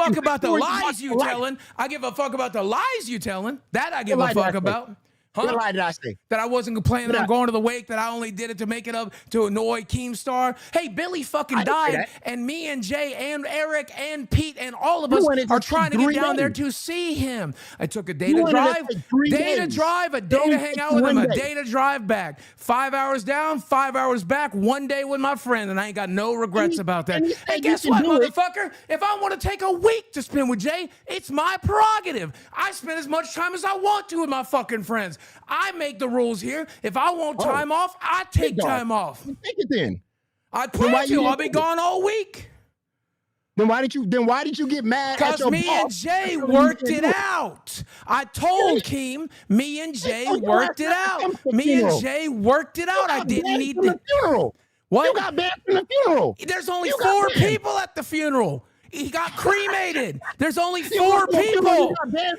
fuck about the lies you telling. I give a fuck about the lies you telling. That I give a fuck about. Huh? What lie did I say? That I wasn't complaining on going to the wake, that I only did it to make it up to annoy Keemstar. Hey, Billy fucking died, and me and Jay and Eric and Pete and all of us are trying to get down there to see him. I took a day to drive, a day to hang out with him, a day to drive back. 5 hours down, 5 hours back, 1 day with my friend, and I ain't got no regrets about that. Hey, guess what, motherfucker? If I want to take a week to spend with Jay, it's my prerogative. I spend as much time as I want to with my fucking friends. I make the rules here. If I want time off, I take time off. Take it then. I plan to. I'll be gone all week. Then why did you get mad at your boss? Because me and Jay worked it out. I told Keem, me and Jay worked it out. Me and Jay worked it out. I didn't need to. What? You got banned from the funeral. There's only 4 people at the funeral. He got cremated. There's only 4 people.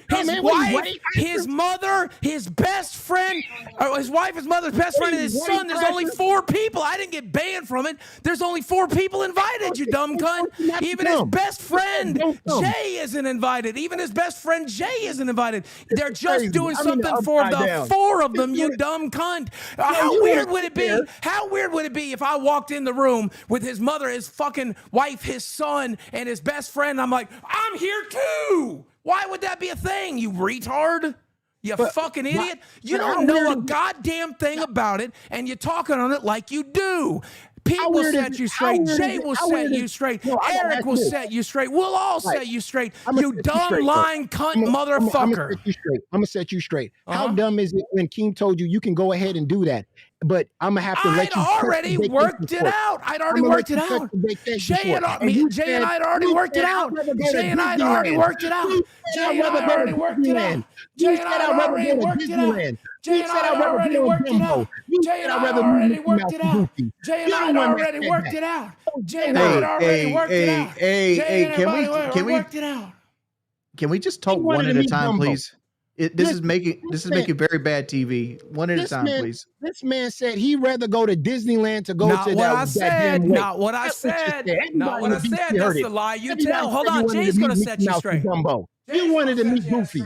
His wife, his mother, his best friend, or his wife, his mother's best friend, and his son. There's only 4 people. I didn't get banned from it. There's only 4 people invited, you dumb cunt. Even his best friend, Jay, isn't invited. Even his best friend, Jay, isn't invited. They're just doing something for the 4 of them, you dumb cunt. How weird would it be? How weird would it be if I walked in the room with his mother, his fucking wife, his son, and his best friend? I'm like, I'm here too. Why would that be a thing, you retard? You fucking idiot. You don't know a goddamn thing about it, and you're talking on it like you do. Pete will set you straight. Jay will set you straight. Eric will set you straight. We'll all set you straight. You dumb, lying cunt motherfucker. I'm going to set you straight. How dumb is it when Keem told you can go ahead and do that? But I'm going to have to let you. I'd already worked it out. I'd already worked it out. Jay and I had already worked it out. Jay and I had already worked it out. Jay and I had already worked it out. Jay and I had already worked it out. Jay and I had already worked it out. Jay and I had already worked it out. Jay and I had already worked it out. Jay and I had already worked it out. Hey, can we just talk one at a time, please? This is making very bad TV. One at a time, please. This man said he'd rather go to Disneyland to go to Not what I said. Not what I said. That's the lie you tell. Hold on, Jay's gonna set you straight. You wanted to meet Goofy.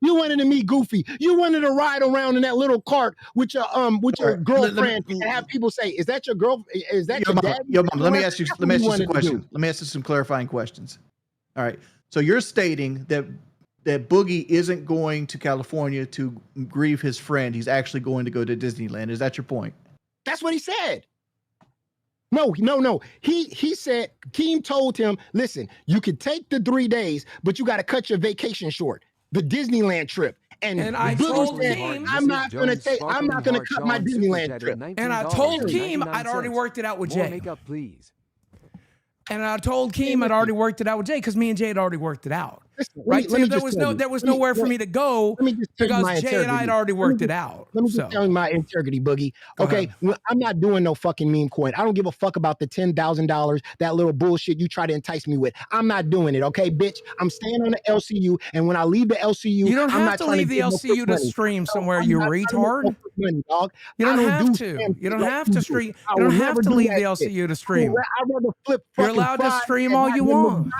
You wanted to meet Goofy. You wanted to ride around in that little cart with your girlfriend and have people say, "Is that your girl? Is that your dad?" Yo, mom, let me ask you some questions. Let me ask you some clarifying questions. All right. So you're stating that Boogie isn't going to California to grieve his friend. He's actually going to go to Disneyland. Is that your point? That's what he said. No. He said, Keem told him, listen, you could take the 3 days, but you got to cut your vacation short. The Disneyland trip. And I told Keem, I'm not going to cut my Disneyland trip. And I told Keem I'd already worked it out with Jay. Makeup, please. And I told Keem I'd already worked it out with Jay because me and Jay had already worked it out. Listen, right? There was nowhere for me to go because Jay and I had already worked it out. Let me just tell you my integrity, Boogie. Okay, I'm not doing no fucking meme coin. I don't give a fuck about the $10,000, that little bullshit you try to entice me with. I'm not doing it, okay, bitch? I'm staying on the LCU, and when I leave the LCU, you don't have to leave the LCU to stream somewhere, you retard. You don't have to. You don't have to stream. You don't have to leave the LCU to stream. I'd rather flip. You're allowed to stream all you want.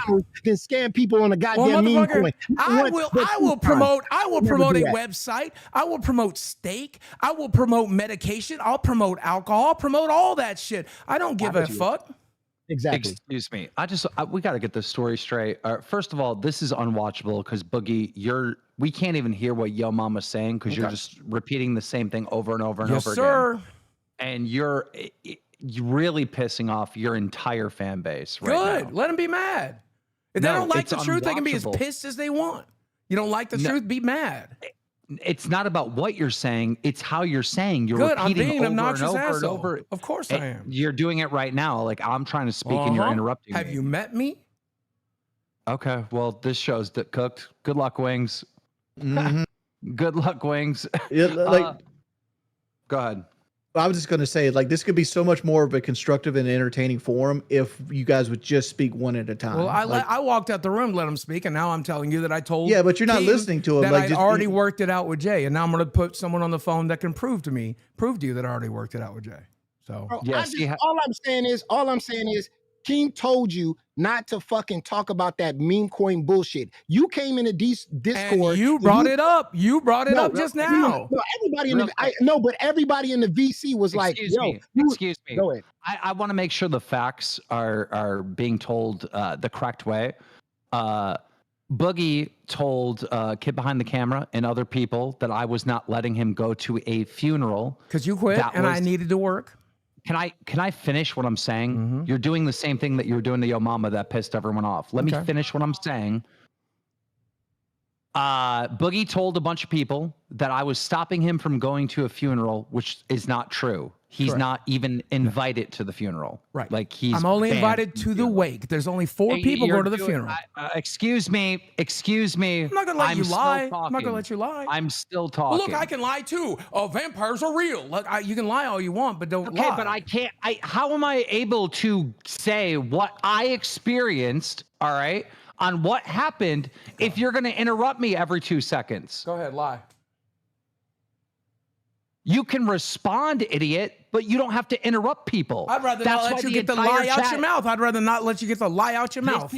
Than scam people on a goddamn meme coin. I will promote a website. I will promote steak. I will promote medication. I'll promote alcohol. I'll promote all that shit. I don't give a fuck. Exactly. Excuse me. We got to get this story straight. First of all, this is unwatchable because Boogie, we can't even hear what Yo Mama's saying because you're just repeating the same thing over and over and over again. And you're really pissing off your entire fan base right now. Good. Let them be mad. If they don't like the truth, they can be as pissed as they want. You don't like the truth, be mad. It's not about what you're saying. It's how you're saying. You're repeating I'm being an over obnoxious and over asshole. and over. Of course I am. You're doing it right now. Like I'm trying to speak and you're interrupting me. Have you met me? Okay. Well, this show's cooked. Good luck, Wings. Good luck, Wings. Yeah, go ahead. I was just going to say, this could be so much more of a constructive and entertaining forum if you guys would just speak one at a time. Well, I walked out the room, let him speak, and now I'm telling you that I told. Yeah, but you're not listening to him. That I already worked it out with Jay, and now I'm going to put someone on the phone that can prove to you that I already worked it out with Jay. So all I'm saying is, Keem told you not to fucking talk about that meme coin bullshit. You came in a Discord. And you brought it up. You brought it up just now. No, everybody in the but everybody in the VC was like, yo, excuse me. Go ahead. I want to make sure the facts are being told the correct way. Boogie told Kid Behind the Camera and other people that I was not letting him go to a funeral because you quit and I needed to work. Can I finish what I'm saying? Mm-hmm. You're doing the same thing that you were doing to Yo Mama that pissed everyone off. Let me finish what I'm saying. Boogie told a bunch of people that I was stopping him from going to a funeral, which is not true. He's not even invited to the funeral. Right. Like I'm only invited to the wake. There's only 4 people going to the funeral. Excuse me. I'm not gonna let you lie. I'm not gonna let you lie. I'm still talking. Well, look, I can lie too. Oh, vampires are real. Look, you can lie all you want, but don't lie. Okay, but I can't. How am I able to say what I experienced? All right, on what happened if you're gonna interrupt me every 2 seconds? Go ahead, lie. You can respond, idiot, but you don't have to interrupt people. I'd rather not let you get the lie out your mouth. I'd rather not let you get the lie out your mouth.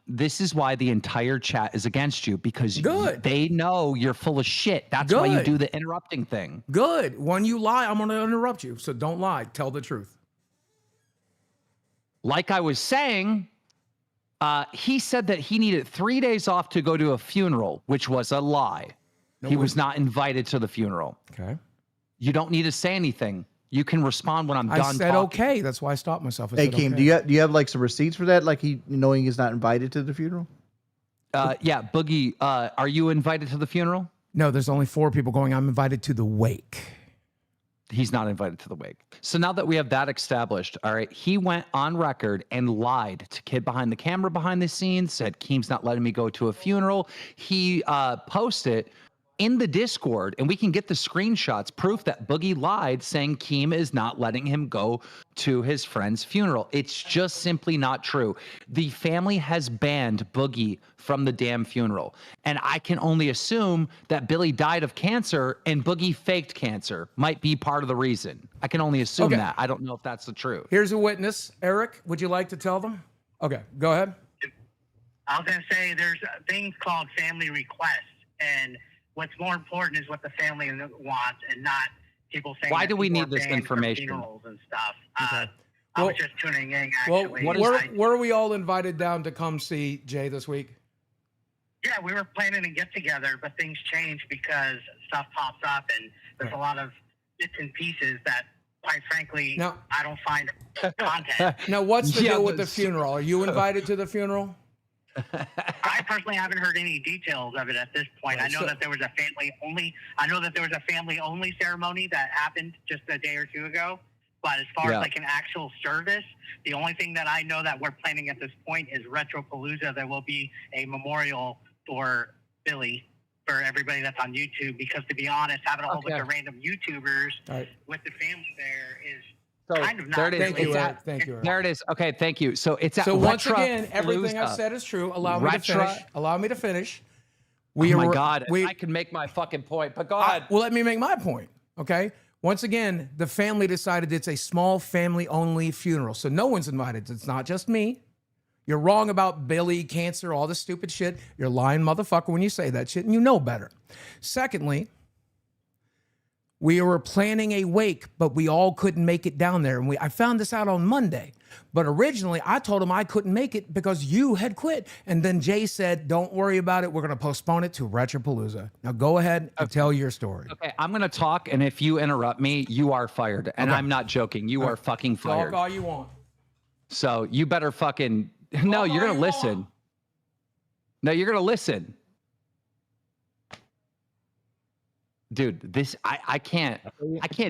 This is why the entire chat is against you, because they know you're full of shit. That's why you do the interrupting thing. Good. When you lie, I'm going to interrupt you. So don't lie. Tell the truth. Like I was saying, he said that he needed 3 days off to go to a funeral, which was a lie. He was not invited to the funeral. Okay. You don't need to say anything. You can respond when I'm done. I said talking. Okay. That's why I stopped myself. Hey, Keem, do you have like some receipts for that? Like he knowing he's not invited to the funeral? Yeah, Boogie. Are you invited to the funeral? No, there's only 4 people going. I'm invited to the wake. He's not invited to the wake. So now that we have that established, all right, he went on record and lied to Kid Behind the Camera behind the scenes, said Keem's not letting me go to a funeral. He posted in the Discord, and we can get the screenshots, proof that Boogie lied, saying Keem is not letting him go to his friend's funeral. It's just simply not true. The family has banned Boogie from the damn funeral. And I can only assume that Billy died of cancer and Boogie faked cancer might be part of the reason. I can only assume that. I don't know if that's the truth. Here's a witness. Eric, would you like to tell them? Okay, go ahead. I was going to say there's things called family requests, and what's more important is what the family wants, and not people saying. Why do we need this information? Funerals and stuff. Okay. I was just tuning in. Actually. Well, were we all invited down to come see Jay this week? Yeah, we were planning to get together, but things change because stuff pops up, and there's a lot of bits and pieces that, quite frankly, I don't find content. Now, what's the deal with the funeral? Are you invited to the funeral? I personally haven't heard any details of it at this point. Right, I know that there was a family only. I know that there was a family only ceremony that happened just a day or 2 ago. But as far as like an actual service, the only thing that I know that we're planning at this point is Retropalooza. There will be a memorial for Billy for everybody that's on YouTube. Because to be honest, having a whole bunch of random YouTubers with the family there is. Kind of there it is. Thank you, Eric. Thank you, Eric. There it is. Okay, thank you. So it's at once again, everything I've said is true. Allow me to finish. Allow me to finish. Oh my God, I can make my fucking point, but go ahead. Well, let me make my point. Okay. Once again, the family decided it's a small family-only funeral, so no one's invited. It's not just me. You're wrong about Billy, cancer, all this stupid shit. You're a lying motherfucker when you say that shit, and you know better. Secondly, we were planning a wake, but we all couldn't make it down there. And I found this out on Monday. But originally, I told him I couldn't make it because you had quit. And then Jay said, don't worry about it. We're going to postpone it to Retropalooza. Now go ahead and tell your story. Okay, I'm going to talk, and if you interrupt me, you are fired. And I'm not joking. You are fucking fired. Talk all you want. So you better fucking... No, you're going to listen. No, you're going to listen. Dude, this I can't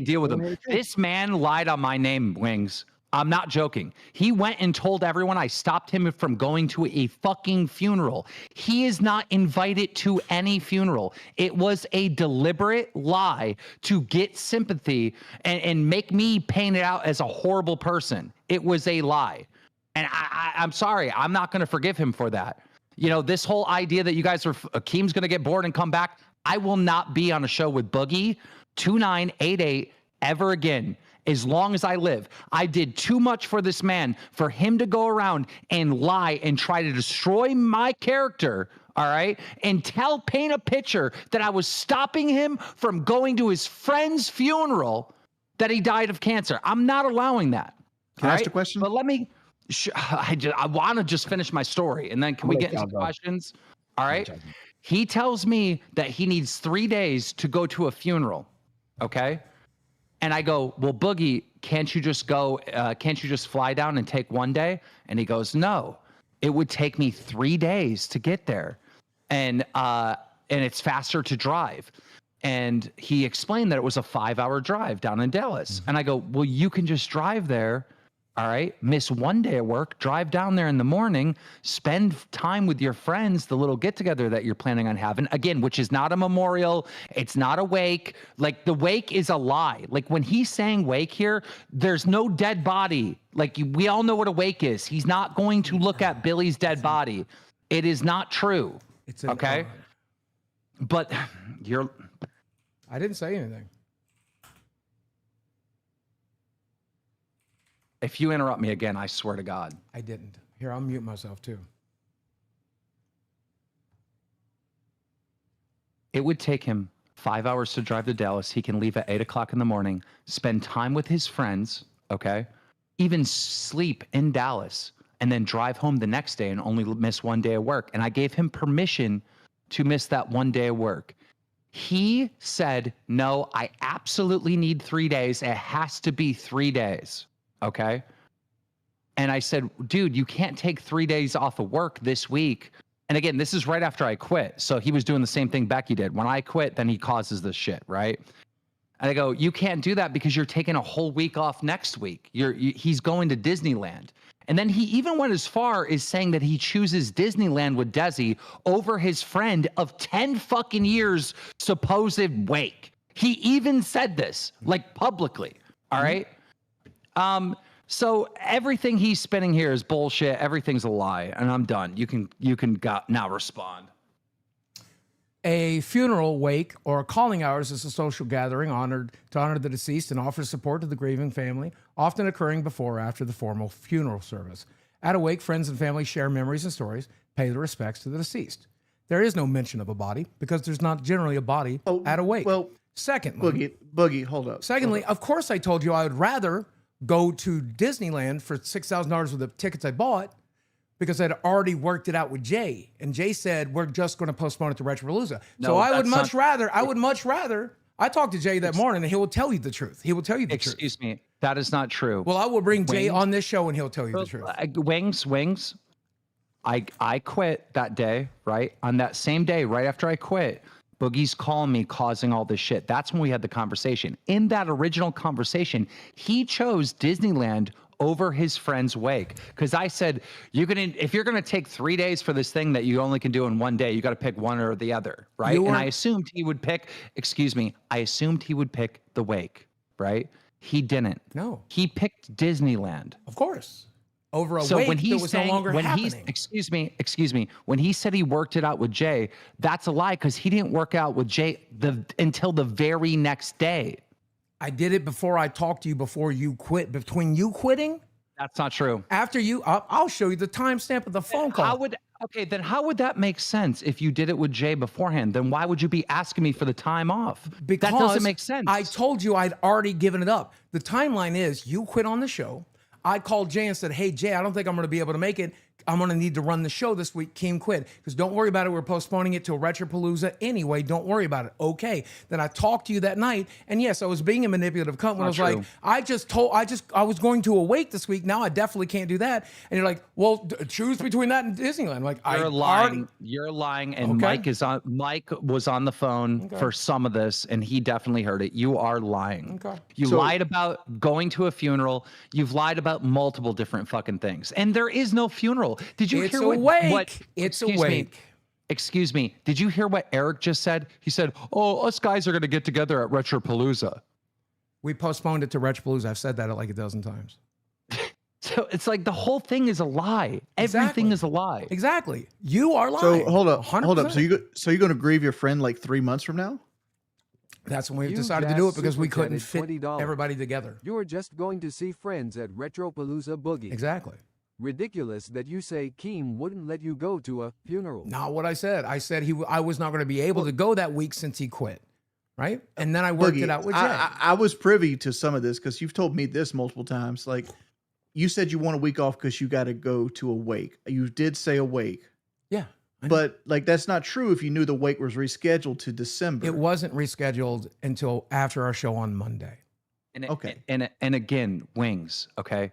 deal with him. This man lied on my name, Wings. I'm not joking. He went and told everyone I stopped him from going to a fucking funeral. He is not invited to any funeral. It was a deliberate lie to get sympathy and make me paint it out as a horrible person. It was a lie. And I'm sorry. I'm not going to forgive him for that. You know, this whole idea that you guys are Keem's going to get bored and come back. I will not be on a show with Boogie 2988 ever again. as long as I live. I did too much for this man for him to go around and lie and try to destroy my character, all right? And paint a picture that I was stopping him from going to his friend's funeral that he died of cancer. I'm not allowing that. Can I ask a question? But let me, I want to just finish my story, and then can we get into questions? All right. He tells me that he needs 3 days to go to a funeral. Okay. And I go, well, Boogie, can't you just fly down and take 1 day? And he goes, no, it would take me 3 days to get there. And it's faster to drive. And he explained that it was a 5-hour drive down in Dallas. And I go, well, you can just drive there. All right. Miss 1 day of work, drive down there in the morning, spend time with your friends, the little get together that you're planning on having, again, which is not a memorial. It's not a wake. Like, the wake is a lie. Like, when he's saying wake here, there's no dead body. Like, we all know what a wake is. He's not going to look at Billy's dead body. It is not true. It's okay. But I didn't say anything. If you interrupt me again, I swear to God. I didn't. Here, I'll mute myself too. It would take him 5 hours to drive to Dallas. He can leave at 8 o'clock in the morning, spend time with his friends, okay? Even sleep in Dallas, and then drive home the next day and only miss 1 day of work. And I gave him permission to miss that 1 day of work. He said, no, I absolutely need 3 days. It has to be 3 days. Okay. And I said, dude, you can't take 3 days off of work this week. And again, this is right after I quit. So he was doing the same thing Becky did. When I quit, then he causes this shit, right? And I go, you can't do that because you're taking a whole week off next week. He's going to Disneyland. And then he even went as far as saying that he chooses Disneyland with Desi over his friend of 10 fucking years supposed wake. He even said this, like, publicly. All right. So everything he's spinning here is bullshit. Everything's a lie, and I'm done. You can now respond. A funeral, wake, or calling hours is a social gathering to honor the deceased and offer support to the grieving family, often occurring before or after the formal funeral service. At a wake, friends and family share memories and stories, pay their respects to the deceased. There is no mention of a body because there's not generally a body at a wake. Well, secondly, Boogie, hold up. Secondly, of course, I told you I would rather go to Disneyland for $6,000 worth of tickets I bought because I'd already worked it out with Jay. And Jay said, we're just going to postpone it to Retropalooza. So I would much rather, I talked to Jay that morning and he will tell you the truth. He will tell you the truth. Excuse me. That is not true. Well, I will bring Jay on this show and he'll tell you the truth. Wings. I quit that day, right? On that same day, right after I quit, Boogie's calling me, causing all this shit. That's when we had the conversation. In that original conversation, he chose Disneyland over his friend's wake. Because I said, if you're gonna take 3 days for this thing that you only can do in 1 day, you got to pick one or the other, right? And I assumed he would pick, I assumed he would pick the wake, right? He didn't. No. He picked Disneyland. Of course. Over a wake that was no longer happening. Excuse me. When he said he worked it out with Jay, that's a lie because he didn't work out with Jay until the very next day. I did it before I talked to you before you quit. Between you quitting? That's not true. After you, I'll show you the timestamp of the phone call. Then how would that make sense if you did it with Jay beforehand? Then why would you be asking me for the time off? Because that doesn't make sense. I told you I'd already given it up. The timeline is you quit on the show. I called Jay and said, hey, Jay, I don't think I'm going to be able to make it. I'm going to need to run the show this week. Keem quit. Because don't worry about it. We're postponing it to a Retropalooza anyway. Don't worry about it. Okay. Then I talked to you that night. And yes, I was being a manipulative cunt when I was like, I was going to a wake this week. Now I definitely can't do that. And you're like, well, choose between that and Disneyland. I'm like, You're lying. And okay. Mike was on the phone for some of this and he definitely heard it. You are lying. Okay. You lied about going to a funeral. You've lied about multiple different fucking things. And there is no funeral. Did you hear what? It's a wake. Excuse me. Did you hear what Eric just said? He said, "Oh, us guys are going to get together at Retropalooza." We postponed it to Retropalooza. I've said that like a dozen times. So it's like the whole thing is a lie. Everything is a lie. Exactly. You are lying. So hold up. 100%. Hold up. So you're going to grieve your friend like 3 months from now? That's when we decided to do it because we couldn't fit everybody together. You're just going to see friends at Retropalooza Boogie. Exactly. Ridiculous that you say Keem wouldn't let you go to a funeral. Not what I said. I said I was not going to be able to go that week since he quit. Right? And then I worked it out with Jay. I was privy to some of this because you've told me this multiple times. Like, you said you want a week off because you got to go to a wake. You did say a wake. Yeah. But like, that's not true if you knew the wake was rescheduled to December. It wasn't rescheduled until after our show on Monday. And again, Wings, okay?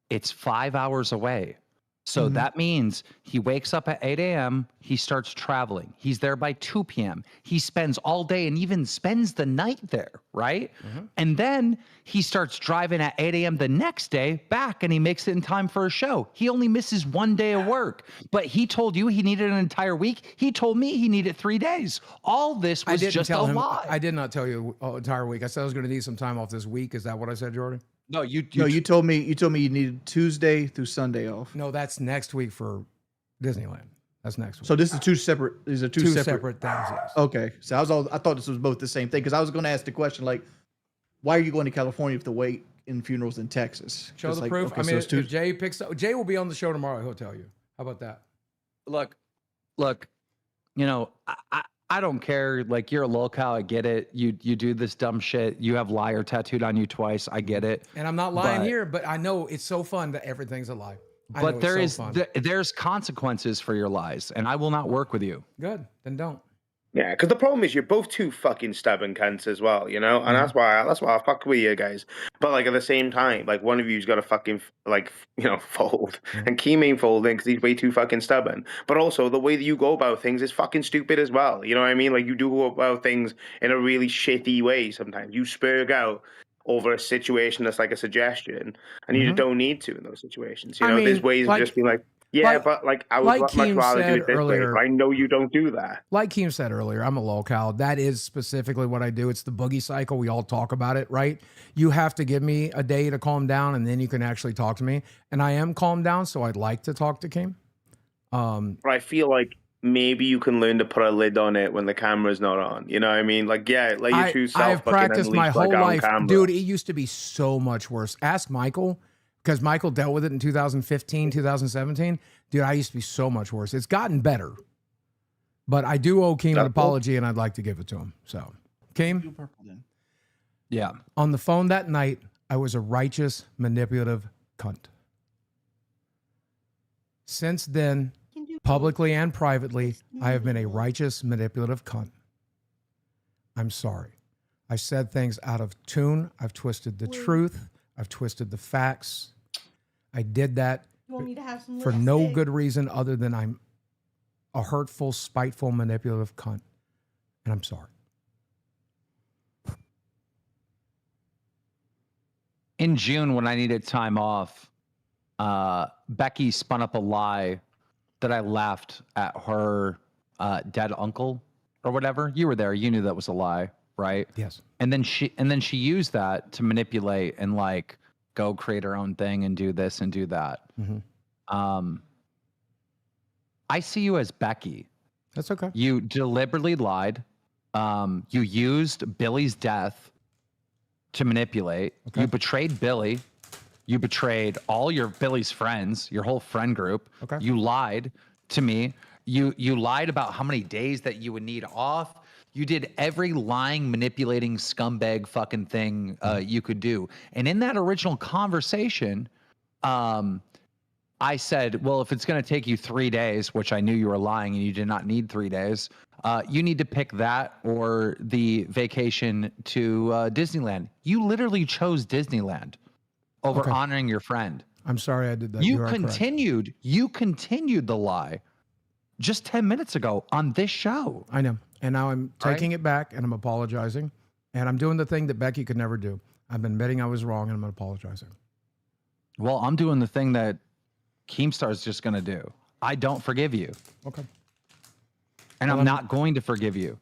It's 5 hours away. So that means he wakes up at 8 a.m. He starts traveling. He's there by 2 p.m. He spends all day and even spends the night there, right? And then he starts driving at 8 a.m. the next day back, and he makes it in time for a show. He only misses 1 day of work. But he told you he needed an entire week. He told me he needed 3 days. All this was just a lie. I did not tell you an entire week. I said I was going to need some time off this week. Is that what I said, Jordan? No, you told me you needed Tuesday through Sunday off. No, that's next week for Disneyland. That's next week. So this is two separate. These are two separate things. Yes. Okay, so I thought this was both the same thing because I was going to ask the question like, why are you going to California if the wake in funerals in Texas? Show the proof. Okay, I mean, if Jay picks up, Jay will be on the show tomorrow. He'll tell you. How about that? Look. You know, I don't care. Like, you're a lolcow. I get it. You do this dumb shit. You have liar tattooed on you twice. I get it. And I'm not lying here, but I know it's so fun that everything's a lie. But there's consequences for your lies, and I will not work with you. Good. Then don't. Yeah, because the problem is you're both two fucking stubborn cunts as well, you know, and that's why I fuck with you guys. But like at the same time, like one of you's got to fucking fold, and Keem ain't folding because he's way too fucking stubborn. But also the way that you go about things is fucking stupid as well. You know what I mean? Like you do go about things in a really shitty way sometimes. You spurg out over a situation that's like a suggestion, and you don't need to in those situations. You know, there's ways of just being like. Yeah, but like I would much rather do it this way. I know you don't do that. Like Keem said earlier, I'm a lolcow. That is specifically what I do. It's the boogie cycle. We all talk about it, right? You have to give me a day to calm down, and then you can actually talk to me. And I am calmed down, so I'd like to talk to Keem. But I feel like maybe you can learn to put a lid on it when the camera's not on. You know what I mean? Like, yeah, let your true self. I've practiced my whole life, dude. It used to be so much worse. Ask Michael. Because Michael dealt with it in 2015, 2017. Dude, I used to be so much worse. It's gotten better. But I do owe Keem an apology, and I'd like to give it to him. So, Keem? Yeah. On the phone that night, I was a righteous, manipulative cunt. Since then, publicly and privately, I have been a righteous, manipulative cunt. I'm sorry. I said things out of tune. I've twisted the truth. I've twisted the facts. I did that for no good reason other than I'm a hurtful, spiteful, manipulative cunt. And I'm sorry. In June, when I needed time off, Becky spun up a lie that I laughed at her dead uncle or whatever. You were there. You knew that was a lie, right? Yes. And then she used that to manipulate and like go create her own thing and do this and do that. I see you as Becky. That's okay. You deliberately lied. You used Billy's death to manipulate. Okay. You betrayed Billy. You betrayed all Billy's friends, your whole friend group. Okay. You lied to me. You lied about how many days that you would need off. You did every lying, manipulating, scumbag fucking thing you could do. And in that original conversation, I said, well, if it's going to take you 3 days, which I knew you were lying and you did not need 3 days, you need to pick that or the vacation to Disneyland. You literally chose Disneyland over honoring your friend. I'm sorry I did that. You continued the lie just 10 minutes ago on this show. I know. And now I'm taking it back and I'm apologizing. And I'm doing the thing that Becky could never do. I'm admitting I was wrong and I'm apologizing. Well, I'm doing the thing that Keemstar's just going to do. I don't forgive you. Okay. And I'm not going to forgive you.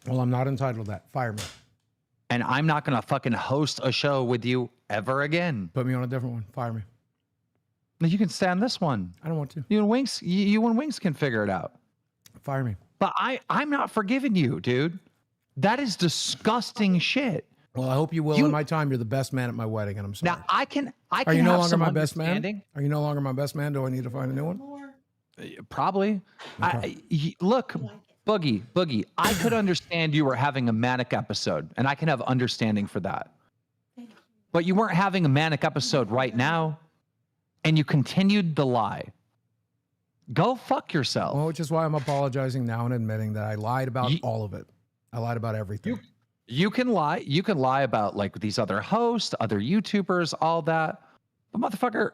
Well, I'm not entitled to that. Fire me. And I'm not going to fucking host a show with you ever again. Put me on a different one. Fire me. No, you can stay on this one. I don't want to. You and Wings can figure it out. Fire me. But I'm not forgiving you, dude. That is disgusting shit. Well, I hope you will in my time. You're the best man at my wedding, and I'm sorry. Now I can Are you no have longer some my best man? understanding. Are you no longer my best man? Do I need to find a new one? Probably. Okay. Look, Boogie, I could understand you were having a manic episode, and I can have understanding for that. But you weren't having a manic episode right now, and you continued the lie. Go fuck yourself. Well, which is why I'm apologizing now and admitting that I lied about all of it. I lied about everything. You can lie. You can lie about like these other hosts, other YouTubers, all that. But motherfucker,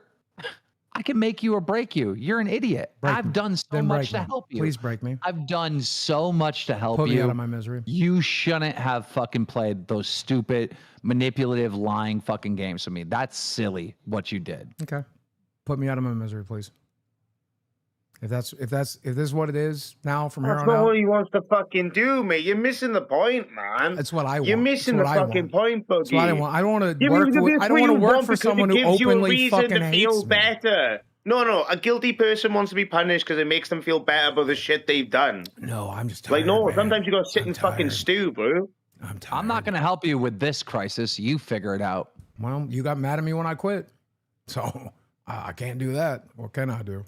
I can make you or break you. You're an idiot. I've done so much to help you. Please break me. I've done so much to help you. Put me out of my misery. You shouldn't have fucking played those stupid, manipulative, lying fucking games with me. That's silly what you did. Okay. Put me out of my misery, please. If this is what it is now from here on out. That's not what he wants to fucking do, mate. You're missing the point, man. That's what I want. You're missing the fucking point, Boogie. That's what I want. I don't want to work. I don't want to work for someone who openly fucking hates me. Better. No. A guilty person wants to be punished because it makes them feel better about the shit they've done. No, I'm just tired, like no. Man. Sometimes you gotta sit and fucking stew, bro. I'm tired. I'm not gonna help you with this crisis. You figure it out. Well, you got mad at me when I quit, so I can't do that. What can I do?